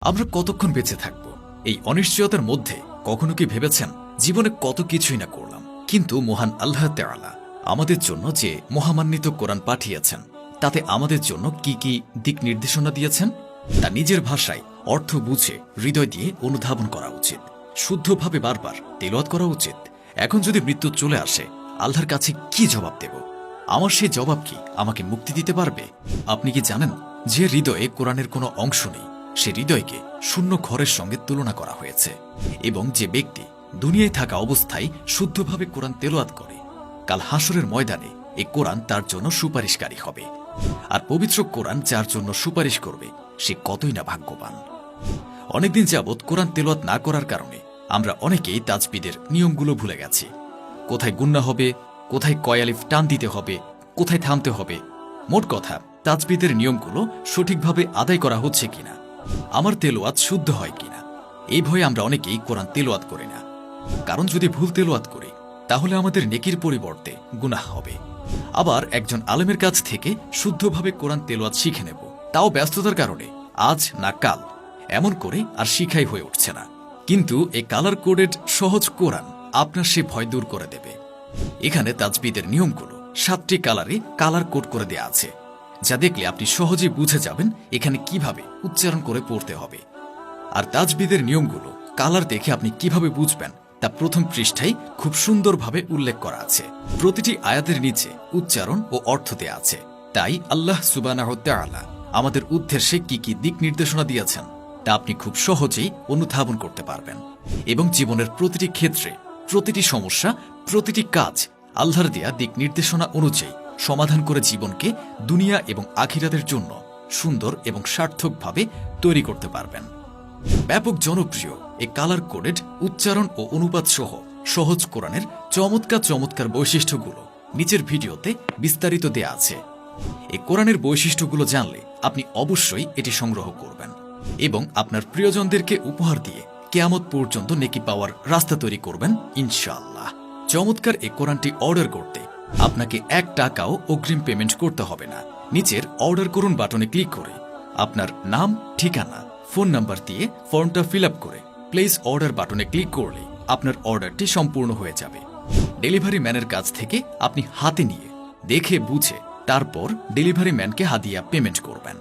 আমরা কতক্ষণ বেঁচে থাকব এই অনিশ্চয়তার মধ্যে? কখনো কি ভেবেছেন জীবনে কত কিছুই না করলাম, কিন্তু মহান আল্লাহ তাআলা আমাদের জন্য যে মহামান্বিত কোরআন পাঠিয়েছেন তাতে আমাদের জন্য কি কি দিক নির্দেশনা দিয়েছেন তা নিজের ভাষায় অর্থ বুঝে হৃদয় দিয়ে অনুধাবন করা উচিত, শুদ্ধভাবে বারবার তেলাওয়াত করা উচিত। এখন যদি মৃত্যু চলে আসে, আল্লাহর কাছে কি জবাব দেব? আমার সেই জবাব কি আমাকে মুক্তি দিতে পারবে? আপনি কি জানেন যে হৃদয়ে কোরআনের কোনো অংশ নেই, সে হৃদয়কে শূন্য ঘরের সঙ্গে তুলনা করা হয়েছে, এবং যে ব্যক্তি দুনিয়ায় থাকা অবস্থায় শুদ্ধভাবে কোরআন তেলাওয়াত করে, কাল হাসরের ময়দানে এই কোরআন তার জন্য সুপারিশকারী হবে। আর পবিত্র কোরআন যার জন্য সুপারিশ করবে সে কতই না ভাগ্যবান। অনেকদিন যাবৎ কোরআন তেলাওয়াত না করার কারণে আমরা অনেকেই তাজবিদের নিয়মগুলো ভুলে গেছি। কোথায় গুন্না হবে, কোথায় কয়ালিফ টান দিতে হবে, কোথায় থামতে হবে, মোট কথা তাজবিদের নিয়মগুলো সঠিকভাবে আদায় করা হচ্ছে কিনা, আমার তেলাওয়াত শুদ্ধ হয় কিনা, এই ভয়ে আমরা অনেকেই কোরআন তেলাওয়াত করি না। কারণ যদি ভুল তেলাওয়াত করি তাহলে আমাদের নেকির পরিবর্তে গুনাহ হবে। আবার একজন আলেমের কাছ থেকে শুদ্ধভাবে কোরআন তেলাওয়াত শিখে নেব, তাও ব্যস্ততার কারণে আজ না কাল, এমন করে আর শিখাই হয়ে উঠছে না। কিন্তু এই কালার কোডেড সহজ কোরআন আপনার সে ভয় দূর করে দেবে। এখানে তাজবিদের নিয়মগুলো 7টি কালারে কালার কোড করে দেয়া আছে, যা দেখলে আপনি সহজেই বুঝে যাবেন এখানে কিভাবে উচ্চারণ করে পড়তে হবে। আর তাজবিদের নিয়মগুলো কালার দেখে আপনি কিভাবে বুঝবেন তা প্রথম পৃষ্ঠায় খুব সুন্দরভাবে উল্লেখ করা আছে। প্রতিটি আয়াতের নিচে উচ্চারণ ও অর্থ দেয়া আছে। তাই আল্লাহ সুবহানাহু ওয়া তাআলা আমাদের উদ্দেশ্যে কি কি দিক নির্দেশনা দিয়েছেন তা আপনি খুব সহজেই অনুধাবন করতে পারবেন, এবং জীবনের প্রতিটি ক্ষেত্রে, প্রতিটি সমস্যা, প্রতিটি কাজ আল্লাহর দেয়া দিক নির্দেশনা অনুযায়ী সমাধান করে জীবনকে দুনিয়া এবং আখিরাতের জন্য সুন্দর এবং সার্থকভাবে তৈরি করতে পারবেন। ব্যাপক জনপ্রিয় এই কালার কোডেড উচ্চারণ ও অনুবাদ সহ সহজ কোরআনের চমৎকার চমৎকার বৈশিষ্ট্যগুলো নিচের ভিডিওতে বিস্তারিত দেয়া আছে। এই কোরআনের বৈশিষ্ট্যগুলো জানলে আপনি অবশ্যই এটি সংগ্রহ করবেন এবং আপনার প্রিয়জনদেরকে উপহার দিয়ে কিয়ামত পর্যন্ত নেকি পাওয়ার রাস্তা তৈরি করবেন ইনশাআল্লাহ। চমৎকার এই কোরআনটি অর্ডার করতে আপনাকে 1 টাকাও অগ্রিম পেমেন্ট করতে হবে না। নিচের অর্ডার করুন বাটনে ক্লিক করে আপনার নাম, ঠিকানা, ফোন নাম্বার দিয়ে ফর্মটা ফিল আপ করে প্লেস অর্ডার বাটনে ক্লিক করলে আপনার অর্ডারটি সম্পূর্ণ হয়ে যাবে। ডেলিভারি ম্যানের কাছ থেকে আপনি হাতে নিয়ে দেখে বুঝে তারপর ডেলিভারি ম্যানকে হাদিয়া পেমেন্ট করবেন।